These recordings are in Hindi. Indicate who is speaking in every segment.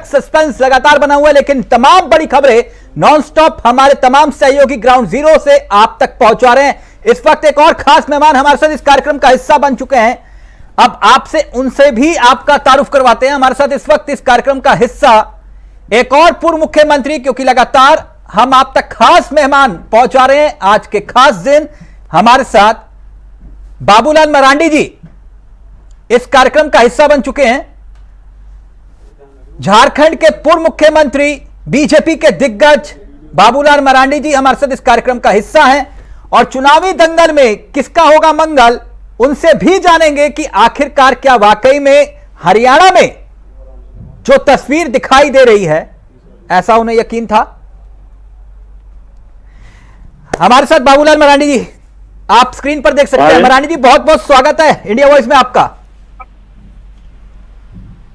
Speaker 1: तक सस्पेंस लगातार बना हुआ है, लेकिन तमाम बड़ी खबरें नॉनस्टॉप हमारे तमाम सहयोगी ग्राउंड जीरो से आप तक पहुंचा रहे हैं। इस वक्त एक और खास मेहमान हमारे साथ इस कार्यक्रम का हिस्सा बन चुके हैं। अब आपसे उनसे भी आपका तारुफ करवाते हैं। हमारे साथ इस वक्त इस कार्यक्रम का हिस्सा एक और पूर्व मुख्यमंत्री, क्योंकि लगातार हम आप तक खास मेहमान पहुंचा रहे हैं। आज के खास दिन हमारे साथ बाबूलाल मरांडी जी इस कार्यक्रम का हिस्सा बन चुके हैं। झारखंड के पूर्व मुख्यमंत्री, बीजेपी के दिग्गज बाबूलाल मरांडी जी हमारे साथ इस कार्यक्रम का हिस्सा हैं और चुनावी दंगल में किसका होगा मंगल, उनसे भी जानेंगे कि आखिरकार क्या वाकई में हरियाणा में जो तस्वीर दिखाई दे रही है ऐसा उन्हें यकीन था। हमारे साथ बाबूलाल मरांडी जी आप स्क्रीन पर देख सकते हैं। मरांडी जी बहुत बहुत स्वागत है इंडिया वॉइस में आपका।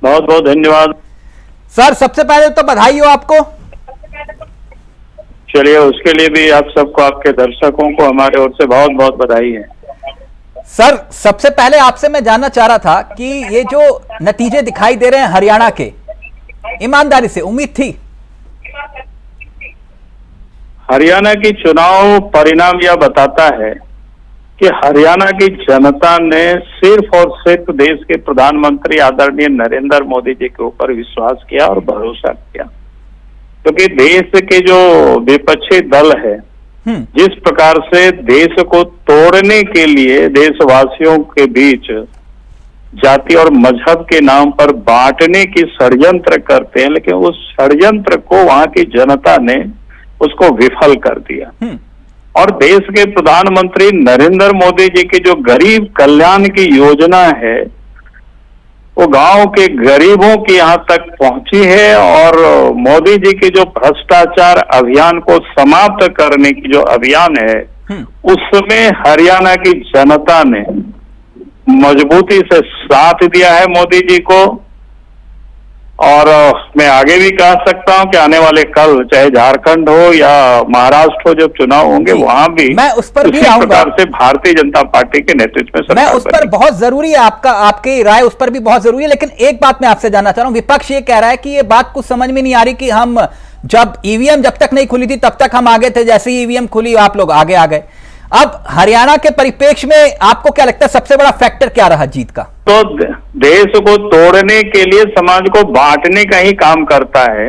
Speaker 2: बहुत बहुत धन्यवाद
Speaker 1: सर। सबसे पहले तो बधाई हो आपको।
Speaker 2: चलिए, उसके लिए भी आप सबको, आपके दर्शकों को हमारे ओर से बहुत बहुत बधाई है।
Speaker 1: सर सबसे पहले आपसे मैं जानना चाह रहा था कि ये जो नतीजे दिखाई दे रहे हैं हरियाणा के, ईमानदारी से उम्मीद थी?
Speaker 2: हरियाणा की चुनाव परिणाम यह बताता है कि हरियाणा की जनता ने सिर्फ और सिर्फ देश के प्रधानमंत्री आदरणीय नरेंद्र मोदी जी के ऊपर विश्वास किया और भरोसा किया, क्योंकि देश के जो विपक्षी दल है जिस प्रकार से देश को तोड़ने के लिए देशवासियों के बीच जाति और मजहब के नाम पर बांटने की षड्यंत्र करते हैं, लेकिन उस षड्यंत्र को वहां की जनता ने उसको विफल कर दिया। और देश के प्रधानमंत्री नरेंद्र मोदी जी की जो गरीब कल्याण की योजना है वो गांव के गरीबों की यहां तक पहुंची है और मोदी जी के जो भ्रष्टाचार अभियान को समाप्त करने की जो अभियान है उसमें हरियाणा की जनता ने मजबूती से साथ दिया है मोदी जी को। और मैं आगे भी कह सकता हूं कि आने वाले कल चाहे झारखंड हो या महाराष्ट्र हो, जब चुनाव होंगे वहां भी
Speaker 1: मैं उस पर भी आऊंगा।
Speaker 2: प्रकार से भारतीय जनता पार्टी के नेतृत्व में सरकार
Speaker 1: मैं उस पर बहुत जरूरी है, आपकी राय उस पर भी बहुत जरूरी है। लेकिन एक बात मैं आपसे जानना चाह रहा हूं, विपक्ष ये कह रहा है कि ये बात कुछ समझ में नहीं आ रही कि हम जब ईवीएम जब तक नहीं खुली थी तब तक हम आगे थे, जैसे ही ईवीएम खुली आप लोग आगे आ गए। अब हरियाणा के परिप्रेक्ष्य में आपको क्या लगता है सबसे बड़ा फैक्टर क्या रहा जीत का?
Speaker 2: तो देश को तोड़ने के लिए समाज को बांटने का ही काम करता है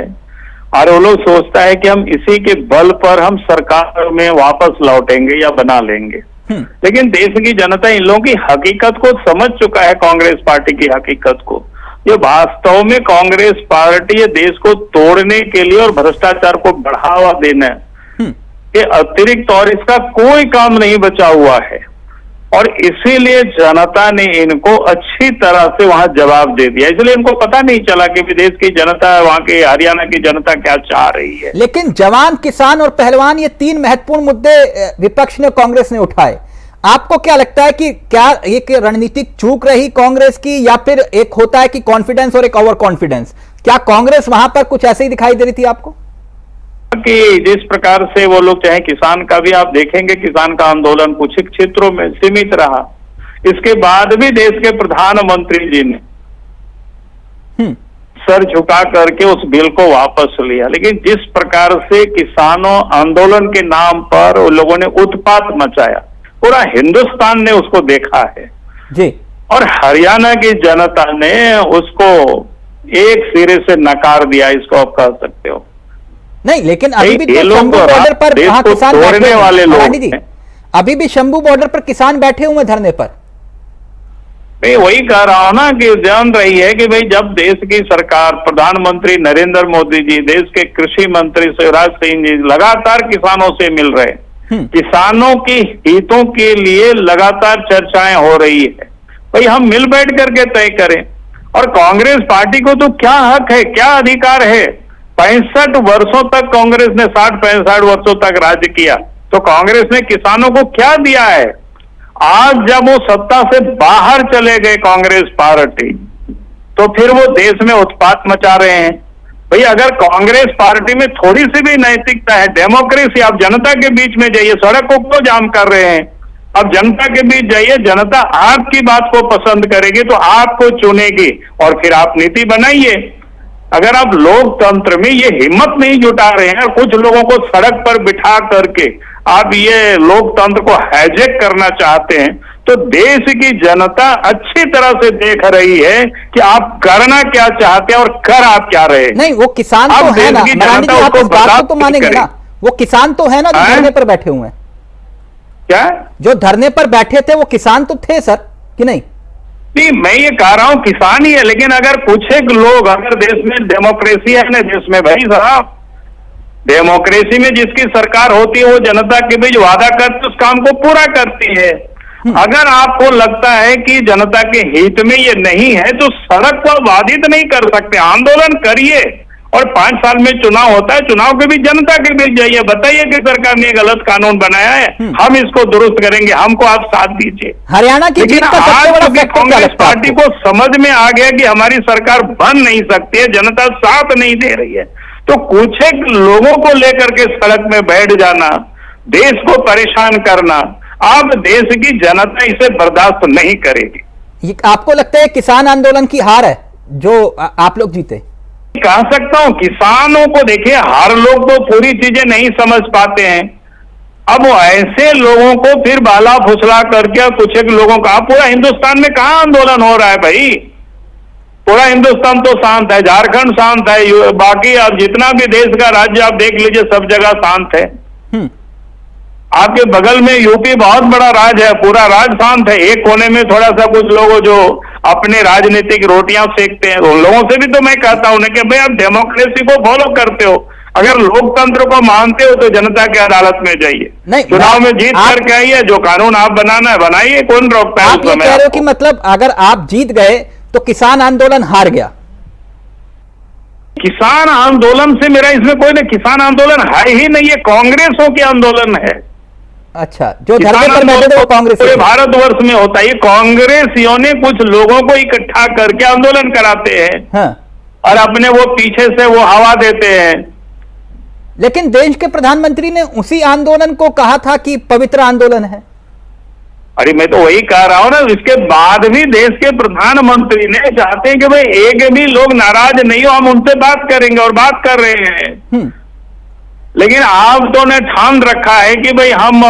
Speaker 2: और वो लोग सोचता है कि हम इसी के बल पर हम सरकार में वापस लौटेंगे या बना लेंगे। लेकिन देश की जनता इन लोगों की हकीकत को समझ चुका है, कांग्रेस पार्टी की हकीकत को। ये वास्तव में कांग्रेस पार्टी ये देश को तोड़ने के लिए और भ्रष्टाचार को बढ़ावा देना के अतिरिक्त और इसका कोई काम नहीं बचा हुआ है और इसीलिए जनता ने इनको अच्छी तरह से वहां जवाब दे दिया। इसलिए इनको पता नहीं चला कि विदेश की जनता, वहां की हरियाणा की जनता क्या चाह रही है।
Speaker 1: लेकिन जवान, किसान और पहलवान, ये तीन महत्वपूर्ण मुद्दे विपक्ष ने, कांग्रेस ने उठाए। आपको क्या लगता है कि क्या एक रणनीतिक चूक रही कांग्रेस की, या फिर एक होता है कि कॉन्फिडेंस और एक ओवर कॉन्फिडेंस? क्या कांग्रेस वहां पर कुछ ऐसे ही दिखाई दे रही थी आपको
Speaker 2: कि जिस प्रकार से वो लोग, चाहे किसान का भी आप देखेंगे, किसान का आंदोलन कुछ ही क्षेत्रों में सीमित रहा, इसके बाद भी देश के प्रधानमंत्री जी ने सर झुका करके उस बिल को वापस लिया। लेकिन जिस प्रकार से किसानों आंदोलन के नाम पर उन लोगों ने उत्पात मचाया, पूरा हिंदुस्तान ने उसको देखा है
Speaker 1: जी। और
Speaker 2: हरियाणा की जनता ने उसको एक सिरे से नकार दिया, इसको आप कह सकते हो।
Speaker 1: नहीं, लेकिन अभी भी तो शंभू बॉर्डर पर वहां किसान बैठे वाले लोग, अभी भी शंभू बॉर्डर पर किसान बैठे हुए धरने पर।
Speaker 2: मैं वही कह रहा हूं ना कि जान रही है कि भाई जब देश की सरकार, प्रधानमंत्री नरेंद्र मोदी जी, देश के कृषि मंत्री शिवराज सिंह जी लगातार किसानों से मिल रहे, किसानों की हितों के लिए लगातार चर्चाएं हो रही है, भाई हम मिल बैठ करके तय करें। और कांग्रेस पार्टी को तो क्या हक है, क्या अधिकार है? 65 वर्षों तक कांग्रेस ने, 60-65 वर्षों तक राज्य किया, तो कांग्रेस ने किसानों को क्या दिया है? आज जब वो सत्ता से बाहर चले गए कांग्रेस पार्टी, तो फिर वो देश में उत्पात मचा रहे हैं। भाई अगर कांग्रेस पार्टी में थोड़ी सी भी नैतिकता है, डेमोक्रेसी, आप जनता के बीच में जाइए, सड़क को क्यों जाम कर रहे हैं? अब जनता के बीच जाइए, जनता आपकी बात को पसंद करेगी तो आपको चुनेगी और फिर आप नीति बनाइए। अगर आप लोकतंत्र में ये हिम्मत नहीं जुटा रहे हैं, कुछ लोगों को सड़क पर बिठा करके आप ये लोकतंत्र को हाईजैक करना चाहते हैं, तो देश की जनता अच्छी तरह से देख रही है कि आप करना क्या चाहते हैं और कर आप क्या रहे हैं।
Speaker 1: नहीं, वो किसान तो है ना मरांडी जी, आप इस बात को तो मानेंगे ना, वो किसान तो है ना जो धरने पर बैठे हुए हैं।
Speaker 2: क्या
Speaker 1: जो धरने पर बैठे थे वो किसान तो थे सर, कि नहीं?
Speaker 2: नहीं, मैं ये कह रहा हूं किसान ही है, लेकिन अगर कुछ एक लोग, अगर देश में डेमोक्रेसी है ना देश में, भाई साहब डेमोक्रेसी में जिसकी सरकार होती है वो जनता के बीच वादा करती है, उस काम को पूरा करती है। अगर आपको लगता है कि जनता के हित में ये नहीं है तो सड़क को बाधित नहीं कर सकते, आंदोलन करिए, और 5 साल में चुनाव होता है, चुनाव के बीच जनता के बीच जाइए, बताइए कि सरकार ने गलत कानून बनाया है, हम इसको दुरुस्त करेंगे, हमको आप साथ दीजिए।
Speaker 1: हरियाणा की जीत का सबसे बड़ा फैक्टर क्या
Speaker 2: कांग्रेस
Speaker 1: लगता है
Speaker 2: पार्टी को समझ में आ गया कि हमारी सरकार बन नहीं सकती है, जनता साथ नहीं दे रही है, तो कुछ एक लोगों को लेकर के सड़क में बैठ जाना, देश को परेशान करना, अब देश की जनता इसे बर्दाश्त नहीं करेगी।
Speaker 1: आपको लगता है किसान आंदोलन की हार है जो आप लोग जीते?
Speaker 2: कह सकता हूं किसानों को देखिए, हर लोग तो पूरी चीजें नहीं समझ पाते हैं। अब ऐसे लोगों को फिर बाला फुसला करके कुछ एक लोगों का, पूरा हिंदुस्तान में कहां आंदोलन हो रहा है भाई? पूरा हिंदुस्तान तो शांत है, झारखंड शांत है, बाकी अब जितना भी देश का राज्य आप देख लीजिए सब जगह शांत है। आपके बगल में यूपी बहुत बड़ा राज्य है, पूरा राज्य शांत है, एक कोने में थोड़ा सा कुछ लोग जो अपने राजनीतिक रोटियां सेकते हैं, उन लोगों से भी तो मैं कहता हूं कि भाई आप डेमोक्रेसी को फॉलो करते हो, अगर लोकतंत्र को मानते हो तो जनता की अदालत में जाइए, चुनाव में जीत करके आइए, जो कानून आप बनाना है बनाइए, कौन रोकता है?
Speaker 1: आप ये कह रहे हो कि मतलब अगर आप जीत गए तो किसान आंदोलन हार गया?
Speaker 2: किसान आंदोलन से मेरा इसमें कोई नहीं, किसान आंदोलन है ही नहीं, ये कांग्रेसों के आंदोलन है।
Speaker 1: अच्छा, जो धरने पर बैठे थे वो कांग्रेस?
Speaker 2: पूरे भारतवर्ष में होता है, ये कांग्रेसियों ने कुछ लोगों को इकट्ठा करके आंदोलन कराते हैं।
Speaker 1: हाँ।
Speaker 2: और अपने वो पीछे से वो हवा देते हैं।
Speaker 1: लेकिन देश के प्रधानमंत्री ने उसी आंदोलन को कहा था कि पवित्र आंदोलन है।
Speaker 2: अरे मैं तो वही कह रहा हूं ना, इसके बाद भी देश के प्रधानमंत्री ने चाहते हैं कि भाई एक भी लोग नाराज नहीं हो, हम उनसे बात करेंगे और बात कर रहे हैं। लेकिन आप तो ने ठान रखा है कि भाई हम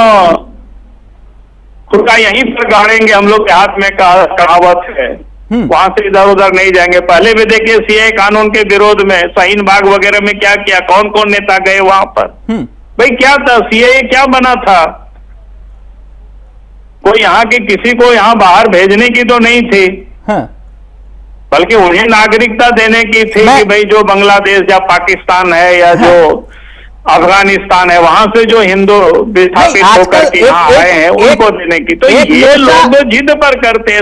Speaker 2: खुद का यहीं पर गाड़ेंगे, हम लोग के हाथ में कहावत है, वहां से इधर उधर नहीं जाएंगे। पहले भी देखिए सीएए कानून के विरोध में शाहीन बाग वगैरह में क्या किया, कौन कौन नेता गए वहां पर, भाई क्या था सीएए, क्या बना था? कोई यहाँ के किसी को यहाँ बाहर भेजने की तो नहीं थी, बल्कि उन्हें नागरिकता देने की थी कि भाई जो बांग्लादेश या पाकिस्तान है या जो अफगानिस्तान है वहां से जो हिंदू विस्थापित होकर के यहाँ आए हैं उनको देने की। तो ये लोग तो जिद पर करते हैं।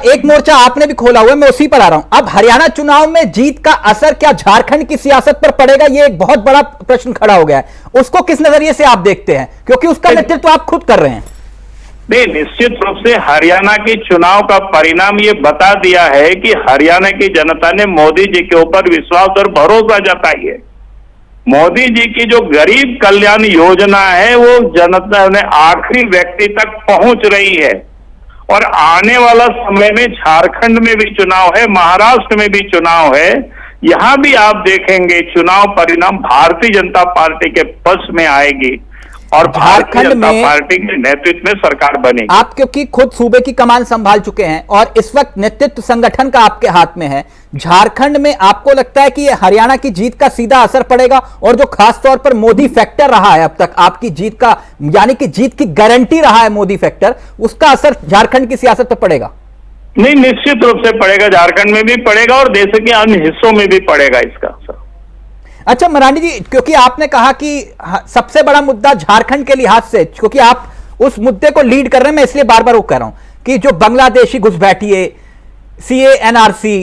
Speaker 1: एक मोर्चा आपने भी खोला हुआ है, मैं उसी पर आ रहा हूं। अब हरियाणा चुनाव में जीत का असर क्या झारखंड की सियासत पर पड़ेगा, ये एक बहुत बड़ा प्रश्न खड़ा हो गया है। उसको किस नजरिए से आप देखते हैं, क्योंकि उसका नेतृत्व आप खुद कर रहे हैं?
Speaker 2: नहीं, निश्चित रूप से हरियाणा के चुनाव का परिणाम ये बता दिया है कि हरियाणा की जनता ने मोदी जी के ऊपर विश्वास और भरोसा जताई है। मोदी जी की जो गरीब कल्याण योजना है वो जनता ने आखिरी व्यक्ति तक पहुंच रही है। और आने वाला समय में झारखंड में भी चुनाव है, महाराष्ट्र में भी चुनाव है, यहां भी आप देखेंगे चुनाव परिणाम भारतीय जनता पार्टी के पक्ष में आएगी और भारतीय जनता पार्टी के नेतृत्व में सरकार बनेगी।
Speaker 1: आप क्योंकि खुद सूबे की कमान संभाल चुके हैं और इस वक्त नेतृत्व संगठन का आपके हाथ में है, झारखंड में आपको लगता है कि ये हरियाणा की जीत का सीधा असर पड़ेगा? और जो खास तौर पर मोदी फैक्टर रहा है अब तक आपकी जीत का, यानी कि जीत की गारंटी रहा है मोदी फैक्टर, उसका असर झारखंड की सियासत पर पड़ेगा?
Speaker 2: नहीं, निश्चित रूप से पड़ेगा, झारखंड में भी पड़ेगा और देश के अन्य हिस्सों में भी पड़ेगा इसका असर।
Speaker 1: अच्छा मरांडी जी, क्योंकि आपने कहा कि सबसे बड़ा मुद्दा झारखंड के लिहाज से, क्योंकि आप उस मुद्दे को लीड कर रहे हैं, मैं इसलिए बार बार वो कह रहा हूं कि जो बांग्लादेशी घुसपैठिए, सीए, एनआरसी,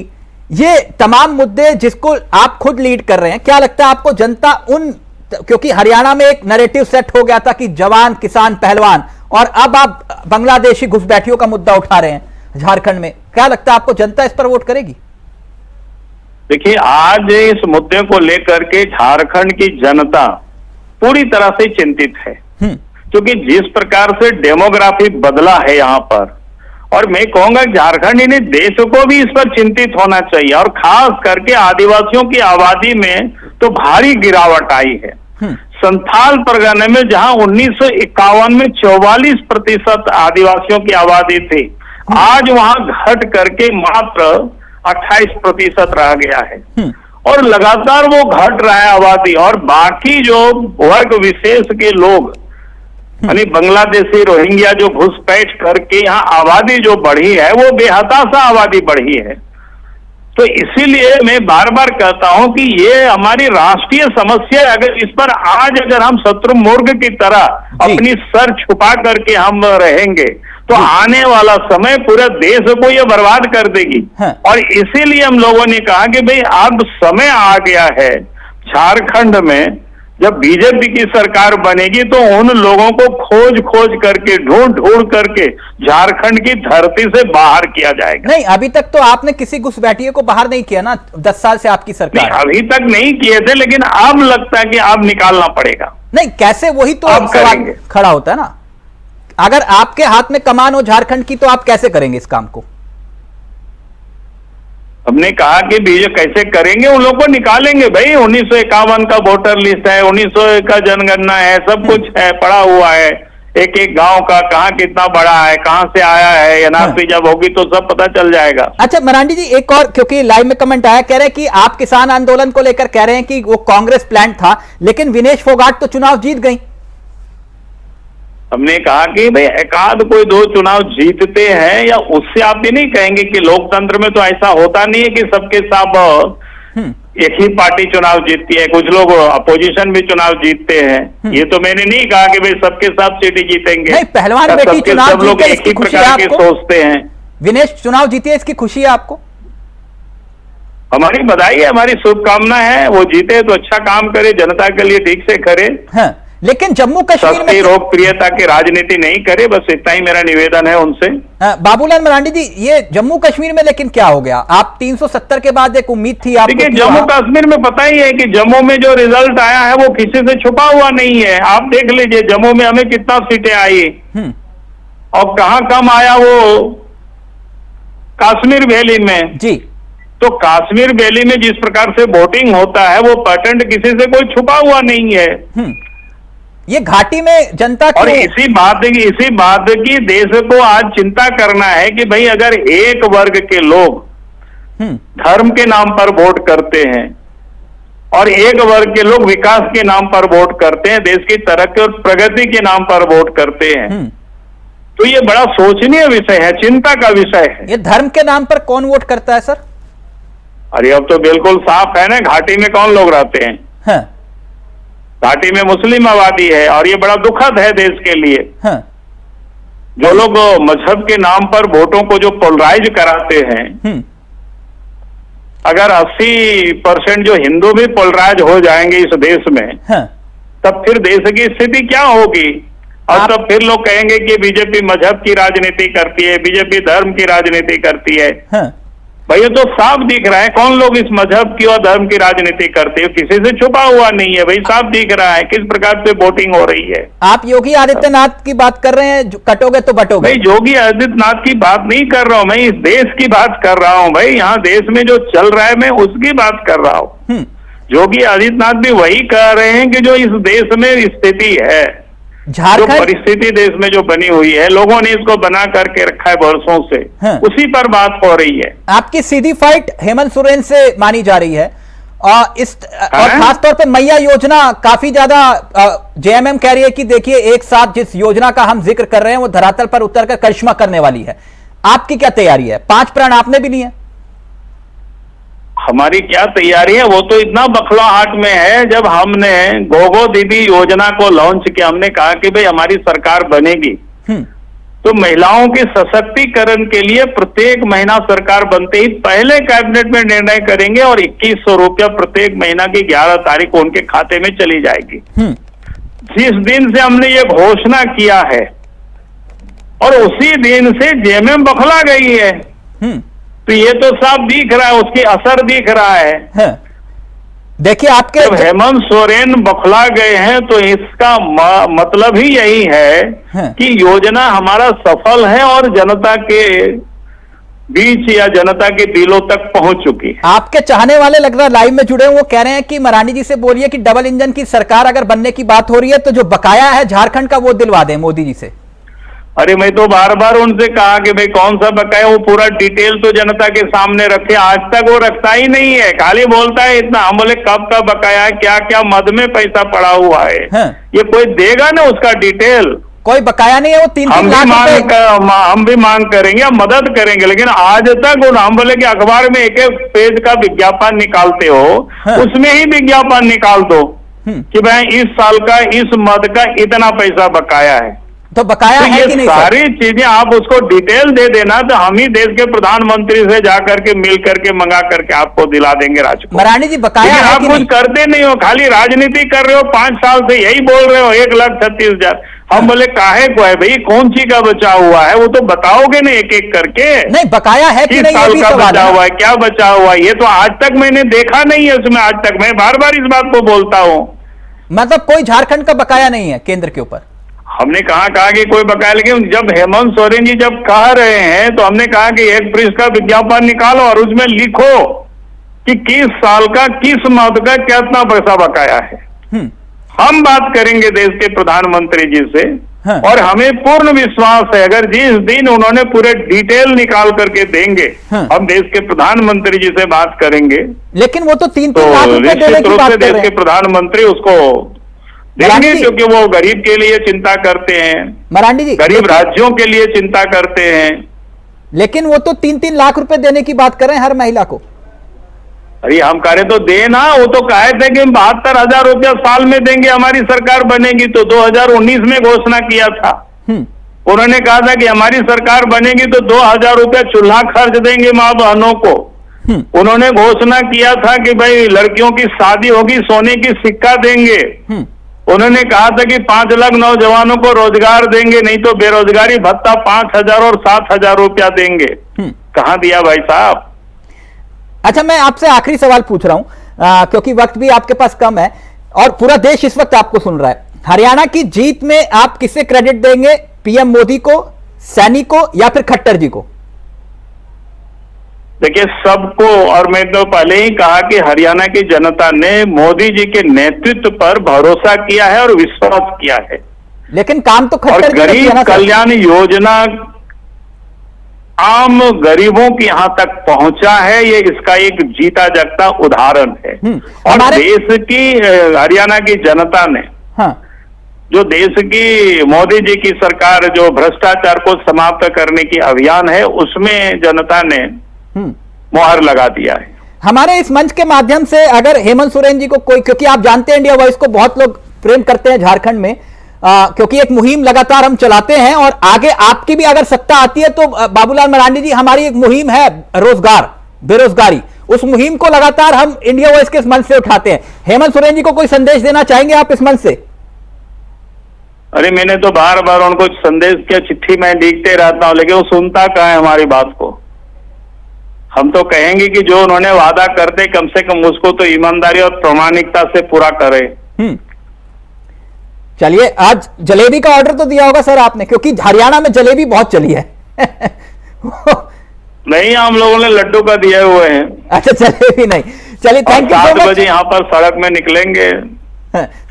Speaker 1: ये तमाम मुद्दे जिसको आप खुद लीड कर रहे हैं, क्या लगता है आपको जनता क्योंकि हरियाणा में एक नैरेटिव सेट हो गया था कि जवान, किसान, पहलवान, और अब आप बांग्लादेशी घुसपैठियों का मुद्दा उठा रहे हैं झारखंड में, क्या लगता है आपको जनता इस पर वोट करेगी?
Speaker 2: देखिए, आज इस मुद्दे को लेकर के झारखंड की जनता पूरी तरह से चिंतित है, क्योंकि जिस प्रकार से डेमोग्राफी बदला है यहाँ पर, और मैं कहूंगा कि झारखंड ने देश को भी इस पर चिंतित होना चाहिए, और खास करके आदिवासियों की आबादी में तो भारी गिरावट आई है। संथाल परगने में जहां 1951 में 44% आदिवासियों की आबादी थी, आज वहां घट करके मात्र 28% रह गया है, और लगातार वो घट रहा है आबादी। और बाकी जो वर्ग विशेष के लोग यानी बांग्लादेशी रोहिंग्या जो घुसपैठ करके यहाँ आबादी जो बढ़ी है, वो बेहताशा आबादी बढ़ी है। तो इसीलिए मैं बार बार कहता हूं कि ये हमारी राष्ट्रीय समस्या है। अगर इस पर आज अगर हम शत्रुमुर्ग की तरह अपनी सर छुपा करके हम रहेंगे तो आने वाला समय पूरे देश को ये बर्बाद कर देगी। और इसीलिए हम लोगों ने कहा कि भाई अब समय आ गया है, झारखंड में जब बीजेपी की सरकार बनेगी तो उन लोगों को खोज खोज करके ढूंढ करके झारखंड की धरती से बाहर किया जाएगा।
Speaker 1: नहीं, अभी तक तो आपने किसी घुसपैठिए को बाहर नहीं किया ना, 10 साल से आपकी सरकार।
Speaker 2: नहीं, अभी तक नहीं किए थे, लेकिन अब लगता है कि अब निकालना पड़ेगा।
Speaker 1: नहीं, कैसे, वही तो अब सवाल खड़ा होता है ना। अगर आपके हाथ में कमान हो झारखंड की तो आप कैसे करेंगे इस काम को?
Speaker 2: हमने कहा कि बीजेपी कैसे करेंगे, उन लोग को निकालेंगे। भाई 1951 का वोटर लिस्ट है, 1901 का जनगणना है, सब कुछ है, पड़ा हुआ है, एक एक गांव का कहाँ कितना बड़ा है, कहां से आया है, एनआरसी जब होगी तो सब पता चल जाएगा।
Speaker 1: अच्छा मरांडी जी, एक और, क्योंकि लाइव में कमेंट आया, कह रहे हैं कि आप किसान आंदोलन को लेकर कह रहे हैं कि वो कांग्रेस प्लान था, लेकिन विनेश फोगाट तो चुनाव जीत गई।
Speaker 2: हमने कहा कि भाई एकाध कोई दो चुनाव जीतते हैं, या उससे आप ये नहीं कहेंगे कि लोकतंत्र में तो ऐसा होता नहीं है कि सबके सब एक ही पार्टी चुनाव जीतती है, कुछ लोग अपोजिशन भी चुनाव जीतते हैं। ये तो मैंने नहीं कहा कि भाई सबके सब सीटें जीतेंगे।
Speaker 1: नहीं, पहलवान बेटी चुनाव
Speaker 2: सब लोग एक ही प्रकार के सोचते हैं।
Speaker 1: विनेश चुनाव जीती है, इसकी खुशी है आपको?
Speaker 2: हमारी बधाई है, हमारी शुभकामना है, वो जीते तो अच्छा काम करे, जनता के लिए ठीक से करे।
Speaker 1: हाँ, लेकिन जम्मू कश्मीर में
Speaker 2: लोकप्रियता की राजनीति नहीं करे, बस इतना ही मेरा निवेदन है उनसे।
Speaker 1: बाबूलाल मरांडी जी, ये जम्मू कश्मीर में लेकिन क्या हो गया? आप 370 के बाद एक उम्मीद थी आपको।
Speaker 2: देखिए, जम्मू कश्मीर में पता ही है कि जम्मू में जो रिजल्ट आया है वो किसी से छुपा हुआ नहीं है। आप देख लीजिए जम्मू में हमें कितना सीटें आई और कहां कम आया, वो कश्मीर वैली में जी। तो कश्मीर वैली में जिस प्रकार से वोटिंग होता है वो पैटर्न किसी से कोई छुपा हुआ नहीं है।
Speaker 1: ये घाटी में जनता
Speaker 2: और इसी बात की देश को आज चिंता करना है कि भाई अगर एक वर्ग के लोग धर्म के नाम पर वोट करते हैं और एक वर्ग के लोग विकास के नाम पर वोट करते हैं, देश की तरक्की और प्रगति के नाम पर वोट करते हैं, तो ये बड़ा सोचनीय विषय है, चिंता का विषय है।
Speaker 1: ये धर्म के नाम पर कौन वोट करता है सर?
Speaker 2: अरे अब तो बिल्कुल साफ है ना, घाटी में कौन लोग रहते हैं? हाँ। घाटी में मुस्लिम आबादी है, और ये बड़ा दुखद है देश के लिए। हाँ। जो लोग मजहब के नाम पर वोटों को जो पोलराइज कराते हैं, अगर 80% जो हिंदू भी पोलराइज हो जाएंगे इस देश में, हाँ। तब फिर देश की स्थिति क्या होगी? और तब फिर लोग कहेंगे कि बीजेपी मजहब की राजनीति करती है, बीजेपी धर्म की राजनीति करती है। हाँ। भाई ये तो साफ दिख रहा है कौन लोग इस मजहब की और धर्म की राजनीति करते हैं, किसी से छुपा हुआ नहीं है। भाई साफ दिख रहा है किस प्रकार से वोटिंग हो रही है।
Speaker 1: आप योगी आदित्यनाथ की बात कर रहे हैं, कटोगे तो बटोगे।
Speaker 2: भाई योगी आदित्यनाथ की बात नहीं कर रहा हूं, मैं इस देश की बात कर रहा हूं। भाई यहाँ देश में जो चल रहा है मैं उसकी बात कर रहा हूँ। योगी आदित्यनाथ भी वही कह रहे हैं कि जो इस देश में स्थिति है, जो परिस्थिति देश में जो बनी हुई है, लोगों ने इसको बना करके रखा है वर्षों से, हाँ। उसी पर बात हो रही है।
Speaker 1: आपकी सीधी फाइट हेमंत सोरेन से मानी जा रही है, और खासतौर पे मैया योजना काफी ज्यादा जेएमएम कह रही है कि देखिए एक साथ जिस योजना का हम जिक्र कर रहे हैं वो धरातल पर उतरकर करिश्मा करने वाली है। आपकी क्या तैयारी है? 5 प्राण आपने भी लिए।
Speaker 2: हमारी क्या तैयारी है, वो तो इतना बखलाहट में है। जब हमने गोगो दीदी योजना को लॉन्च किया, हमने कहा कि भाई हमारी सरकार बनेगी तो महिलाओं के सशक्तिकरण के लिए प्रत्येक महीना सरकार बनते ही पहले कैबिनेट में निर्णय करेंगे और 2100 रुपया प्रत्येक महीना की 11 तारीख को उनके खाते में चली जाएगी। जिस दिन से हमने ये घोषणा किया है और उसी दिन से जेएमएम बखला गई है। तो ये तो साफ दिख रहा है, उसकी असर दिख रहा है।
Speaker 1: देखिए आपके
Speaker 2: जब हेमंत सोरेन बौखला गए हैं तो इसका मतलब ही यही है कि योजना हमारा सफल है और जनता के बीच या जनता के दिलों तक पहुंच चुकी है।
Speaker 1: आपके चाहने वाले लग रहा है लाइव में जुड़े हैं, वो कह रहे हैं कि मरांडी जी से बोलिए कि डबल इंजन की सरकार अगर बनने की बात हो रही है तो जो बकाया है झारखंड का वो दिलवा दें मोदी जी से।
Speaker 2: अरे मैं तो बार बार उनसे कहा कि भाई कौन सा बकाया, वो पूरा डिटेल तो जनता के सामने रखे, आज तक वो रखता ही नहीं है, खाली बोलता है इतना। हम बोले कब का बकाया है, क्या क्या मद में पैसा पड़ा हुआ है, ये कोई देगा ना उसका डिटेल?
Speaker 1: कोई बकाया नहीं है, वो 3-3 लाख
Speaker 2: हम भी मांग करेंगे, मदद करेंगे, लेकिन आज तक हम बोले कि अखबार में एक एक पेज का विज्ञापन निकालते हो, उसमें ही विज्ञापन निकाल दो कि भाई इस साल का इस मद का इतना पैसा बकाया है।
Speaker 1: तो बकाया
Speaker 2: तो
Speaker 1: है कि नहीं?
Speaker 2: सारी चीजें आप उसको डिटेल दे देना तो हम ही देश के प्रधानमंत्री से जाकर के मिल करके मंगा करके आपको दिला देंगे राजकोट।
Speaker 1: मरांडी जी बकाया है
Speaker 2: आप कुछ करते नहीं हो, खाली राजनीति कर रहे हो, 5 साल से यही बोल रहे हो 1,36,000। हम बोले काहे को है भाई, कौन सी का बचा हुआ है वो तो बताओगे ना एक एक करके।
Speaker 1: नहीं बकाया है कि नहीं,
Speaker 2: साल का बचा हुआ है, क्या बचा हुआ है, ये तो आज तक मैंने देखा नहीं है उसमें। आज तक मैं बार बार इस बात को बोलता हूँ।
Speaker 1: मतलब कोई झारखंड का बकाया नहीं है केंद्र के ऊपर?
Speaker 2: हमने कहा कि कोई बकाया, लेकिन जब हेमंत सोरेन जी जब कह रहे हैं तो हमने कहा कि एक पृष्ठ का विज्ञापन निकालो और उसमें लिखो कि किस साल का किस मद का कितना पैसा बकाया है। हम बात करेंगे देश के प्रधानमंत्री जी से और हमें पूर्ण विश्वास है अगर जिस दिन उन्होंने पूरे डिटेल निकाल करके देंगे हम देश के प्रधानमंत्री जी से बात करेंगे।
Speaker 1: लेकिन वो तो 3-3 लाख रुपए देने की बात कर रहे हैं।
Speaker 2: देश के प्रधानमंत्री उसको देंगे क्योंकि वो गरीब के लिए चिंता करते हैं,
Speaker 1: मरांडी जी
Speaker 2: गरीब राज्यों के लिए चिंता करते हैं।
Speaker 1: लेकिन वो तो 3-3 लाख रुपए देने की बात कर रहे हैं हर महिला को।
Speaker 2: अरे हम करें तो देना, वो तो कहे थे कि 72,000 रुपया साल में देंगे हमारी सरकार बनेगी, तो 2019 में घोषणा किया था। उन्होंने कहा था कि हमारी सरकार बनेगी तो 2,000 रुपया चूल्हा खर्च देंगे माँ बहनों को। उन्होंने घोषणा किया था कि भाई लड़कियों की शादी होगी सोने की सिक्का देंगे। उन्होंने कहा था कि 5 लाख नौजवानों को रोजगार देंगे, नहीं तो बेरोजगारी भत्ता 5,000 और 7,000 रुपया देंगे। कहां दिया भाई साहब?
Speaker 1: अच्छा मैं आपसे आखिरी सवाल पूछ रहा हूं क्योंकि वक्त भी आपके पास कम है और पूरा देश इस वक्त आपको सुन रहा है। हरियाणा की जीत में आप किसे क्रेडिट देंगे, पीएम मोदी को, सैनी को या फिर खट्टर जी को?
Speaker 2: देखिए सबको, और मैं तो पहले ही कहा कि हरियाणा की जनता ने मोदी जी के नेतृत्व पर भरोसा किया है और विश्वास किया है।
Speaker 1: लेकिन काम तो खट्टर जी
Speaker 2: गरीब कल्याण योजना आम गरीबों के यहां तक पहुंचा है, ये इसका एक जीता जागता उदाहरण है। और देश की हरियाणा की जनता ने जो देश की मोदी जी की सरकार जो भ्रष्टाचार को समाप्त करने की अभियान है उसमें जनता ने मोहर लगा दिया है।
Speaker 1: हमारे इस मंच के माध्यम से अगर हेमंत सोरेन जी को कोई, क्योंकि आप जानते हैं इंडिया वॉइस को बहुत लोग प्रेम करते हैं झारखंड में, क्योंकि एक मुहिम लगातार हम चलाते हैं और आगे आपकी भी अगर सत्ता आती है तो बाबूलाल मरांडी जी हमारी एक मुहिम है रोजगार बेरोजगारी, उस मुहिम को लगातार हम इंडिया वॉइस के इस मंच से उठाते हैं। हेमंत सोरेन जी को कोई संदेश देना चाहेंगे आप इस मंच से?
Speaker 2: अरे मैंने तो बार बार उनको संदेश किया, चिट्ठी मैं लिखते रहता हूं, लेकिन वो सुनता कहाँ है हमारी बात को। हम तो कहेंगे कि जो उन्होंने वादा करते कम से कम उसको तो ईमानदारी और प्रामाणिकता से पूरा करें।
Speaker 1: चलिए आज जलेबी का ऑर्डर तो दिया होगा सर आपने, क्योंकि हरियाणा में जलेबी बहुत चली है।
Speaker 2: नहीं, हम लोगों ने लड्डू का दिए हुए हैं।
Speaker 1: अच्छा जलेबी नहीं, चलिए थैंक यू सो मच।
Speaker 2: 7 बजे यहाँ पर सड़क में निकलेंगे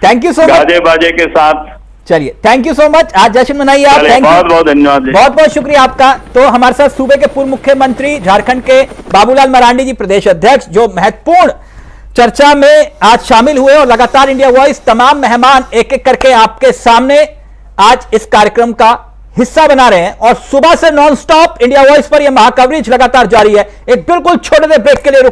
Speaker 1: थैंक यू सो मच,
Speaker 2: गाजे बाजे के साथ।
Speaker 1: चलिए थैंक यू सो मच, आज जश्न मनाइए आप। थैंक यू,
Speaker 2: बहुत बहुत धन्यवाद,
Speaker 1: बहुत बहुत शुक्रिया आपका। तो हमारे साथ सूबे के पूर्व मुख्यमंत्री झारखंड के बाबूलाल मरांडी जी प्रदेश अध्यक्ष, जो महत्वपूर्ण चर्चा में आज शामिल हुए और लगातार इंडिया वॉइस तमाम मेहमान एक एक करके आपके सामने आज इस कार्यक्रम का हिस्सा बना रहे हैं और सुबह से नॉन स्टॉप इंडिया वॉइस पर यह महाकवरेज लगातार जारी है। एक बिल्कुल छोटे से ब्रेक के लिए